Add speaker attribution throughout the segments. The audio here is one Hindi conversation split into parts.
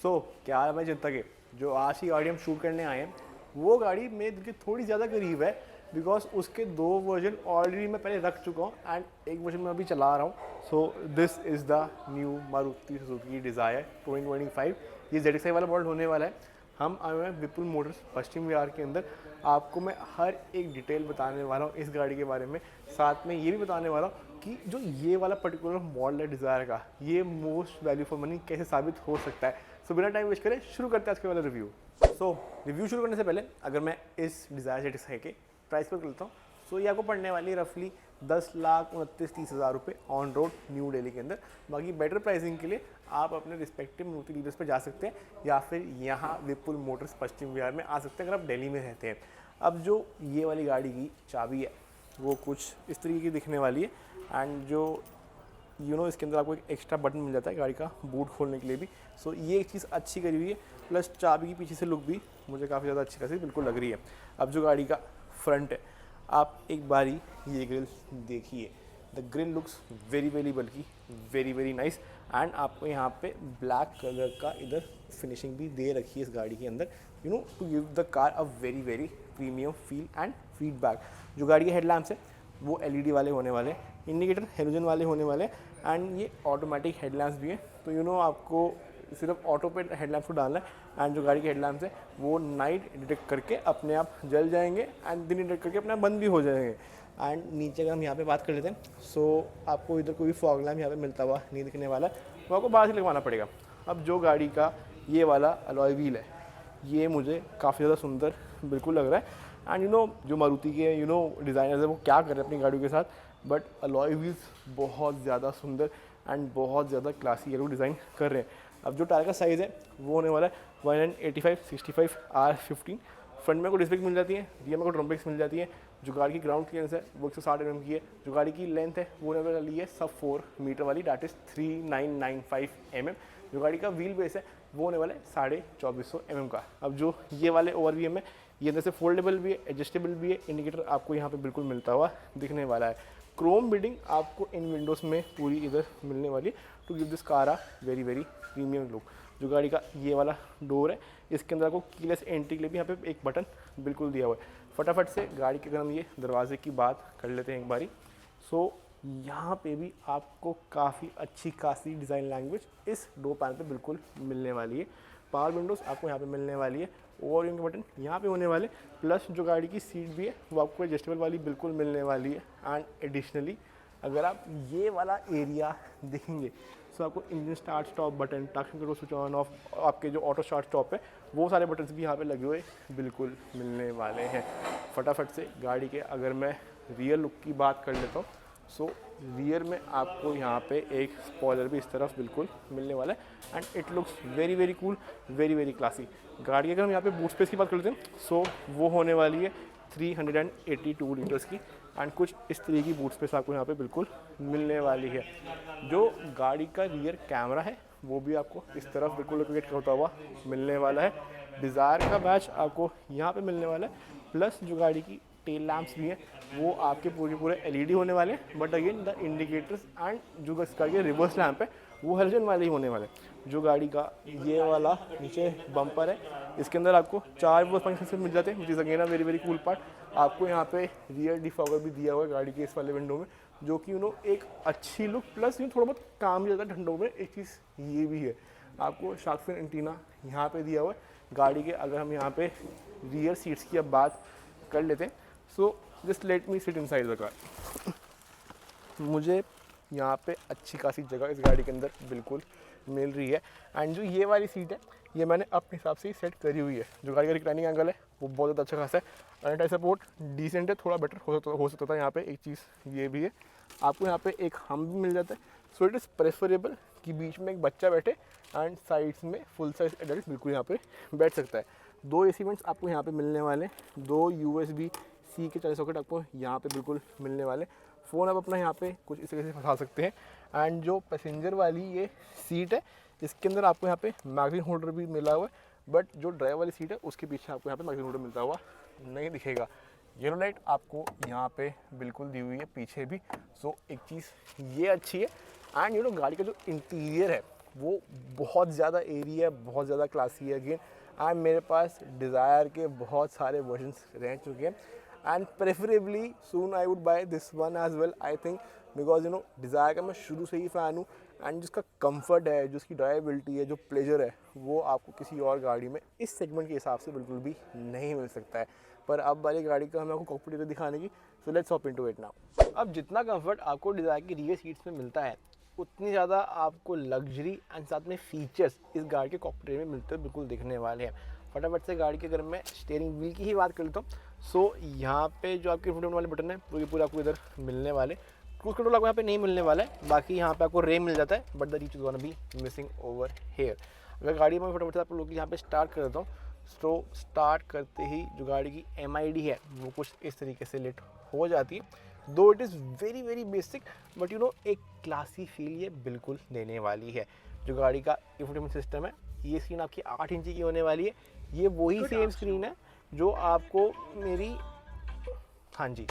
Speaker 1: क्या हाल है भाई चिंता के। जो आज की गाड़ी हम शूट करने आए हैं वो गाड़ी मेरे दिल के थोड़ी ज़्यादा करीब है, बिकॉज उसके 2 वर्जन ऑलरेडी मैं पहले रख चुका हूँ एंड एक वर्जन मैं अभी चला रहा हूँ। So this is the new Maruti Suzuki desire 2025। ये ZXi वाला मॉडल होने वाला है। हम आए हुए हैं विपुल मोटर्स पश्चिम विहार के अंदर। आपको मैं हर एक डिटेल बताने वाला हूँ इस गाड़ी के बारे में। साथ में ये भी बताने वाला हूँ कि जो ये वाला पर्टिकुलर मॉडल है डिज़ायर का, ये मोस्ट वैल्यू फॉर मनी कैसे साबित हो सकता है। सो बिना टाइम वेस्ट करें शुरू करते हैं आज के वाला रिव्यू। रिव्यू शुरू करने से पहले अगर मैं इस डिज़ायर ZXi के प्राइस पर करता हूँ, सो ये आपको पड़ने वाली है रफली 10,29,30,000 रुपये ऑन रोड न्यू दिल्ली के अंदर। बाकी बेटर प्राइसिंग के लिए आप अपने रिस्पेक्टिव मारुति डीलर्स पर जा सकते हैं या फिर यहाँ विपुल मोटर्स पश्चिम विहार में आ सकते हैं अगर आप दिल्ली में रहते हैं। अब जो ये वाली गाड़ी की चाबी है वो कुछ इस तरीके की दिखने वाली है एंड जो इसके अंदर आपको एक एक्स्ट्रा बटन मिल जाता है गाड़ी का बूट खोलने के लिए भी। सो ये एक चीज़ अच्छी करी हुई है, प्लस चाबी की पीछे से लुक भी मुझे काफ़ी ज़्यादा अच्छी खासी बिल्कुल लग रही है। अब जो गाड़ी का फ्रंट है, आप एक बारी ये ग्रिल देखिए। द ग्रिल लुक्स वेरी बल्कि वेरी नाइस एंड आपको यहाँ पे ब्लैक कलर का इधर फिनिशिंग भी दे रखी है इस गाड़ी के अंदर, to give the car a very premium feel and feedback. जो गाड़ी के हेडलैम्प्स है वो LED वाले होने वाले, इंडिकेटर हेलोजन वाले होने वाले एंड ये ऑटोमेटिक हेडलैम्प्स भी हैं। तो आपको सिर्फ ऑटो पे हेडलैम्प्स को डालना है एंड जो गाड़ी के हेडलैम्प्स है वो नाइट डिटेक्ट करके अपने आप जल जाएंगे एंड दिन डिटेक्ट करके अपने आप बंद भी हो जाएंगे। एंड नीचे अगर हम यहाँ पे बात कर लेते हैं, सो आपको इधर कोई फॉग लैम्प यहाँ पे मिलता हुआ नहीं दिखने वाला है, वो आपको बाहर से लगवाना पड़ेगा। अब जो गाड़ी का ये वाला अलॉय व्हील है ये मुझे काफ़ी ज़्यादा सुंदर बिल्कुल लग रहा है एंड जो मारुति के डिज़ाइनर्स है वो क्या कर रहे हैं अपनी गाड़ियों के साथ, बट अलॉय व्हील्स बहुत ज़्यादा सुंदर एंड बहुत ज़्यादा क्लासी ये लोग डिज़ाइन कर रहे हैं। अब जो टायर का साइज़ है वो होने वाला है 185/65 R15। फ्रंट में को डिस्क ब्रेक मिल जाती है, रियर में को ड्रम ब्रेक्स मिल जाती है। जो गाड़ी की ग्राउंड क्लियरेंस है वो 160 mm की है। जो गाड़ी की लेंथ है वो होने वाली है सब 4 मीटर वाली, डैट इज़ 3995 mm। जो गाड़ी का व्हील बेस है वो होने वाला है 2450 mm का। अब जो ये वाले ORVM है ये अंदर से फोल्डेबल भी है, एडजस्टेबल भी है। इंडिकेटर आपको यहाँ पे बिल्कुल मिलता हुआ दिखने वाला है। क्रोम बिडिंग आपको इन विंडोज़ में पूरी इधर मिलने वाली है to give this car a very premium look. जो गाड़ी का ये वाला डोर है इसके अंदर आपको कीलेस एंट्री के लिए भी यहाँ पे एक बटन बिल्कुल दिया हुआ है। फटाफट से गाड़ी के अगर हम ये दरवाजे की बात कर लेते हैं एक बारी, सो यहाँ पे भी आपको काफ़ी अच्छी खासी डिज़ाइन लैंग्वेज इस डोर पैनल पे बिल्कुल मिलने वाली है। पावर विंडोज़ आपको यहाँ पे मिलने वाली है, ओवरव्यू के बटन यहाँ पे होने वाले, प्लस जो गाड़ी की सीट भी है वो आपको एडजस्टेबल वाली बिल्कुल मिलने वाली है। एंड एडिशनली अगर आप ये वाला एरिया देखेंगे सो आपको engine start stop button, traction control switch on off, आपके जो ऑटो स्टार्ट स्टॉप है वो सारे बटन्स भी यहाँ पे लगे हुए बिल्कुल मिलने वाले हैं। फटाफट से गाड़ी के अगर मैं रियर लुक की बात कर लेता हूँ, सो रियर में आपको यहाँ पे एक स्पॉइलर भी इस तरफ बिल्कुल मिलने वाला है and it looks very cool, very classy. गाड़ी की अगर हम यहाँ पे बूट स्पेस की बात कर लेते हैं, सो वो होने वाली है 382 लीटर्स की एंड कुछ इस तरीके की बूट स्पेस आपको यहाँ पे बिल्कुल मिलने वाली है। जो गाड़ी का रियर कैमरा है वो भी आपको इस तरफ बिल्कुल लोकेट होता हुआ मिलने वाला है। डिज़ायर का बैच आपको यहाँ पे मिलने वाला है, प्लस जो गाड़ी की टेल लैंप्स भी हैं वो आपके पूरे LED होने वाले हैं, but again the indicators and जो गाड़ी का रिवर्स लैंप है वो हेलोजन वाले ही होने वाले हैं। जो गाड़ी का ये वाला नीचे बम्पर है इसके अंदर आपको 4 रिवर्स फंक्शन मिल जाते हैं, which is again a very cool part. आपको यहाँ पे रियर डिफॉगर भी दिया हुआ है गाड़ी के इस वाले विंडो में, जो कि एक अच्छी लुक प्लस थोड़ा बहुत काम भी जाता है ठंडों में। एक चीज़ ये भी है, आपको शार्क फिन एंटीना यहाँ पे दिया हुआ है गाड़ी के। अगर हम यहाँ पे रियर सीट्स की अब बात कर लेते हैं, so just let me sit inside the car. मुझे यहाँ पे अच्छी खासी जगह इस गाड़ी के अंदर बिल्कुल मिल रही है एंड जो ये वाली सीट है ये मैंने अपने हिसाब से ही सेट करी हुई है। जो गाड़ी का रिक्लाइनिंग एंगल है वो बहुत ज़्यादा अच्छा खासा है, एंड टायर सपोर्ट डिसेंट है, थोड़ा बेटर हो सकता था यहाँ पे। एक चीज़ ये भी है, आपको यहाँ पे एक हम भी मिल जाता है, सो इट इज़ प्रेफरेबल कि बीच में एक बच्चा बैठे एंड साइड्स में फुल साइज एडल्ट बिल्कुल यहाँ पे बैठ सकता है। 2 AC वेंट्स आपको यहाँ पे मिलने वाले, 2 USB-C के चार्जिंग सॉकेट आपको यहाँ पे बिल्कुल मिलने वाले। फ़ोन आप अपना यहाँ पे कुछ इस तरीके से फंसा सकते हैं एंड जो पैसेंजर वाली ये सीट है इसके अंदर आपको यहाँ पे मैगजीन होल्डर भी मिला हुआ है, बट जो ड्राइवर वाली सीट है उसके पीछे आपको यहाँ पे मैगजीन होल्डर मिलता हुआ नहीं दिखेगा। येलो लाइट आपको यहाँ पे बिल्कुल दी हुई है पीछे भी, सो एक चीज़ ये अच्छी है। एंड गाड़ी का जो इंटीरियर है वो बहुत ज़्यादा एरी है, बहुत ज़्यादा क्लासी है अगेन। एंड मेरे पास डिज़ायर के बहुत सारे वर्जन्स रह चुके हैं and preferably soon I would buy this one as well, I think, because Dzire का मैं शुरू से ही फ़ैन हूँ एंड जिसका कंफर्ट है, जो उसकी ड्राइवेबिलिटी है, जो प्लेजर है, वो आपको किसी और गाड़ी में इस सेगमेंट के हिसाब से बिल्कुल भी नहीं मिल सकता है। पर अब वाली गाड़ी का हमें आपको कॉकपिट एरिया दिखाने की, so let's hop into it now. अब जितना कंफर्ट आपको डिज़ायर की रियर सीट्स में मिलता है, उतनी ज़्यादा आपको लग्जरी एंड साथ में फीचर्स इस गाड़ी के कॉकपिट एरिया में मिलते हुए बिल्कुल दिखने वाले हैं। फटाफट से गाड़ी के अगर मैं स्टीयरिंग व्हील की ही बात कर लेता हूँ, सो यहाँ पे जो आपके इंफोटेनमेंट वाले बटन है पूरे पूरे आपको इधर मिलने वाले। क्रूज कंट्रोल आपको यहाँ पे नहीं मिलने वाला है, बाकी यहाँ पे आपको रेम मिल जाता है, but the reach is gonna be missing over here. अगर गाड़ी में फटाफट से आप लोग यहाँ पे स्टार्ट कर देता हूँ, तो स्टार्ट करते ही जो गाड़ी की MID है वो कुछ इस तरीके से लेट हो जाती है। दो it is very very basic, but एक क्लासी फील ये बिल्कुल देने वाली है। जो गाड़ी का इंफोटेनमेंट सिस्टम है, ये स्क्रीन आपकी 8 इंची की होने वाली है। ये वही सेम स्क्रीन है जो आपको मेरी, हाँ जी,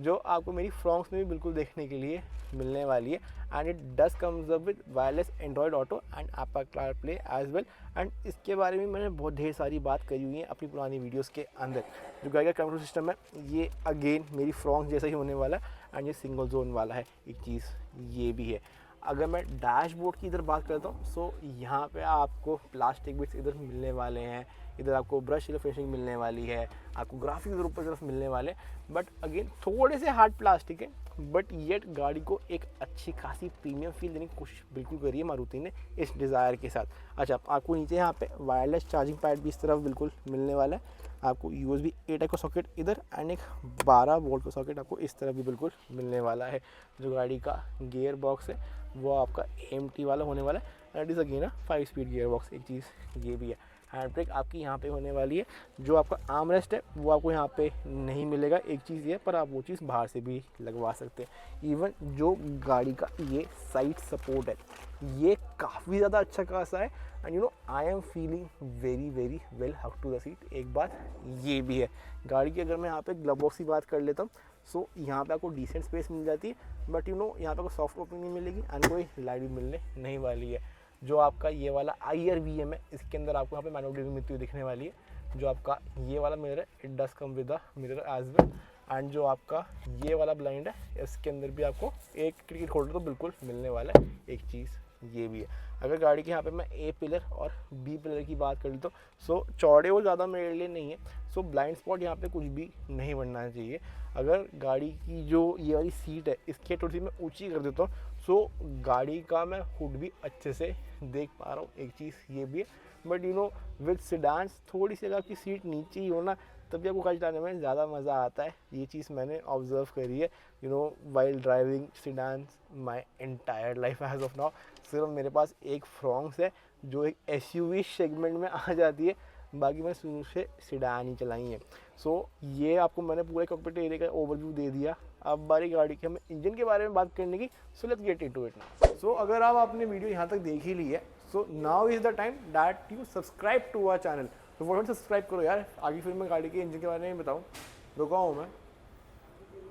Speaker 1: जो आपको मेरी फ्रॉन्क्स में भी बिल्कुल देखने के लिए मिलने वाली है। And it does comes up with wireless Android auto and Apple CarPlay as well. And इसके बारे में मैंने बहुत ढेर सारी बात करी हुई है अपनी पुरानी वीडियोस के अंदर। जो गाड़ी का कंट्रोल सिस्टम है, ये अगेन मेरी फ्रॉन्क्स जैसा ही होने वाला है एंड ये सिंगल जोन वाला है। एक चीज़ ये भी है। अगर मैं डैशबोर्ड की इधर बात करता हूँ, सो यहाँ पे आपको प्लास्टिक बिट्स इधर मिलने वाले हैं, इधर आपको ब्रश फिनिशिंग मिलने वाली है, आपको ग्राफिक्स इधर ऊपर तरफ मिलने वाले, बट अगेन थोड़े से हार्ड प्लास्टिक है, बट येट गाड़ी को एक अच्छी खासी प्रीमियम फील देने की कोशिश बिल्कुल करी है मारुति ने इस डिज़ायर के साथ। अच्छा, आपको नीचे यहाँ पे वायरलेस चार्जिंग पैड भी इस तरफ बिल्कुल मिलने वाला है। आपको USB A टाइप का सॉकेट इधर एंड एक 12 वोल्ट का सॉकेट आपको इस तरफ भी बिल्कुल मिलने वाला है। जो गाड़ी का गियर बॉक्स है वो आपका AMT वाला होने वाला है, and is again 5 speed gear box. एक चीज़ ये भी है, हैंड ब्रेक आपकी यहाँ पे होने वाली है। जो आपका आर्म रेस्ट है वो आपको यहाँ पे नहीं मिलेगा, एक चीज़ ये, पर आप वो चीज़ बाहर से भी लगवा सकते हैं। इवन जो गाड़ी का ये साइड सपोर्ट है, ये काफ़ी ज़्यादा अच्छा खासा है and I am feeling very very well हक टू द सीट। एक बात ये भी है, गाड़ी की अगर मैं यहाँ पे ग्लव बॉक्स की बात कर लेता हूँ, सो यहाँ पे आपको डिसेंट स्पेस मिल जाती है, बट यहाँ पे कोई सॉफ्ट ओपनिंग नहीं मिलेगी एंड कोई लाइट भी मिलने नहीं वाली है। जो आपका ये वाला IRVM है, इसके अंदर आपको यहाँ पे मैनुअल ड्राइविंग मिलती हुई दिखने वाली है। जो आपका ये वाला मिरर है, it does come with the mirror as well. And जो आपका ये वाला ब्लाइंड है, इसके अंदर भी आपको एक टिकट होल्डर तो बिल्कुल मिलने वाला है। एक चीज़ ये भी है। अगर गाड़ी के यहाँ पे मैं A पिलर और B पिलर की बात कर ली तो सो चौड़े वो ज़्यादा मेरे लिए नहीं है, सो ब्लाइंड स्पॉट यहाँ पे कुछ भी नहीं बनना चाहिए। अगर गाड़ी की जो ये वाली सीट है, इसकी थोड़ी सी मैं ऊंची कर देता हूँ, सो गाड़ी का मैं हुड भी अच्छे से देख पा रहा हूँ। एक चीज़ ये भी है, बट विद सेडान्स थोड़ी सी अगर आपकी सीट नीचे ही हो ना, तभी आपको गाड़ी चलाने में ज़्यादा मज़ा आता है। ये चीज़ मैंने ऑब्जर्व करी है while driving sedans my entire life as of now. सिर्फ मेरे पास एक फ्रॉन्क्स है जो एक SUV सेगमेंट में आ जाती है, बाकी मैंने शुरू से सेडान ही चलाई है। सो ये आपको मैंने पूरे कॉकपिट एरिया का ओवरव्यू दे दिया। अब बारी गाड़ी के हमें इंजन के बारे में बात करने की, so let's get into it now. So अगर आप आपने वीडियो यहाँ तक देख ही ली है, so now is the time that you subscribe to our channel. तो फटाफट सब्सक्राइब करो यार, आगे फिर मैं गाड़ी के इंजन के बारे में बताऊँ, रुका हूँ मैं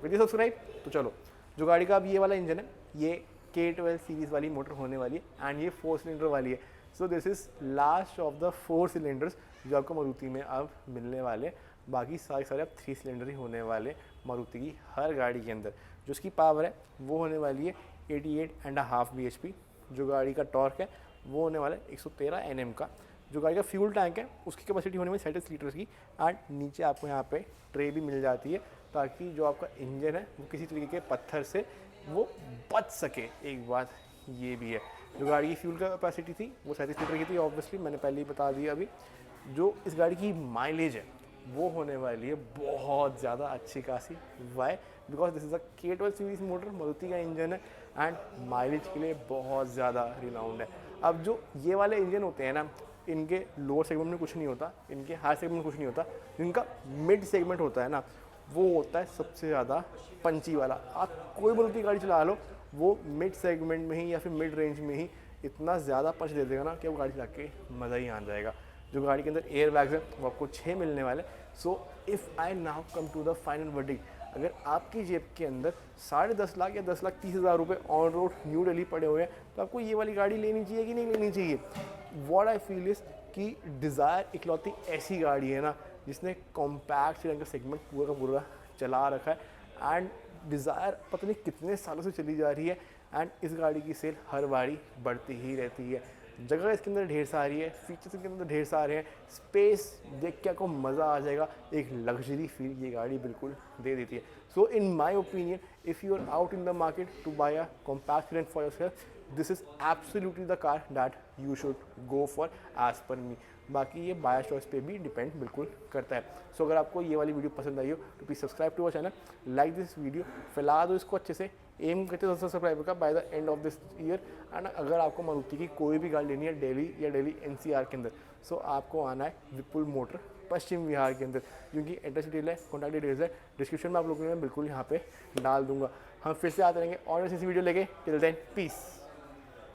Speaker 1: विद सब्सक्राइब। तो चलो, जो गाड़ी का अब ये वाला इंजन है, ये K12 सीरीज़ वाली मोटर होने वाली है एंड ये 4 सिलेंडर वाली है। So this is last of the 4 cylinders जो आपको मारुति में अब मिलने वाले। बाकी सारे अब 3 सिलेंडर ही होने वाले मारुति की हर गाड़ी के अंदर। जो उसकी पावर है वो होने वाली है 88.5 bhp। जो गाड़ी का टॉर्क है वो होने वाला है 113 Nm का। जो गाड़ी का फ्यूल टैंक है उसकी कैपेसिटी होने वाली 37 लीटर्स की। एंड नीचे आपको यहाँ पे ट्रे भी मिल जाती है, ताकि जो आपका इंजन है वो किसी तरीके के पत्थर से वो बच सके। एक बात ये भी है, जो गाड़ी की फ्यूल कैपेसिटी थी वो 37 लीटर की थी, ऑब्वियसली मैंने पहले ही बता दिया। अभी जो इस गाड़ी की माइलेज है वो होने वाली है बहुत ज़्यादा अच्छी खासी। Why? Because this is a K12 series motor, Maruti का इंजन है एंड माइलेज के लिए बहुत ज़्यादा रिनाउंड है। अब जो ये वाले इंजन होते हैं ना, इनके लोअर सेगमेंट में कुछ नहीं होता, इनके हाई सेगमेंट में कुछ नहीं होता। इनका मिड सेगमेंट होता है ना, वो होता है सबसे ज़्यादा पंची वाला। आप कोई मारुति गाड़ी चला लो, वो मिड सेगमेंट में ही या फिर मिड रेंज में ही इतना ज़्यादा पंच दे देगा ना कि वो गाड़ी चला के मज़ा ही आ जाएगा। जो गाड़ी के अंदर एयर बैग्स हैं वो आपको 6 मिलने वाले। So if I now come to the final verdict, अगर आपकी जेब के अंदर 10.5 लाख या 10,30,000 रुपये ऑन रोड न्यू दिल्ली पड़े हुए हैं तो आपको ये वाली गाड़ी लेनी चाहिए कि नहीं लेनी चाहिए। व्हाट आई फील इज़ कि डिज़ायर इकलौती ऐसी गाड़ी है ना जिसने कॉम्पैक्ट सेडान का सेगमेंट पूरा का पूरा चला रखा है एंड डिज़ायर पता नहीं कितने सालों से चली जा रही है एंड इस गाड़ी की सेल हर बारी बढ़ती ही रहती है। जगह इसके अंदर ढेर सारी है, फीचर्स इसके अंदर ढेर सारे हैं, स्पेस देख के आपको मज़ा आ जाएगा, एक लग्जरी फील ये गाड़ी बिल्कुल दे देती है। So in my opinion if you are out in the market to buy a compact sedan for yourself, this is absolutely the car that you should go for as per me. बाकी ये बायर चॉइस पे भी डिपेंड बिल्कुल करता है। सो अगर आपको ये वाली वीडियो पसंद आई हो तो please subscribe to our channel, like this video, फैला दो इसको अच्छे से, एम करते 10 सब्सक्राइबर का by the end of this year. And अगर आपको मारुति की कोई भी गाड़ी लेनी है दिल्ली या दिल्ली NCR के अंदर, सो आपको आना है विपुल मोटर पश्चिम विहार के अंदर, क्योंकि एड्रेस डिटेल है, कॉन्टैक्ट डिटेल्स है, डिस्क्रिप्शन में आप लोगों ने बिल्कुल यहाँ पे डाल दूंगा। हम फिर से आते रहेंगे और ऐसी वीडियो लेके, टिल देन पीस।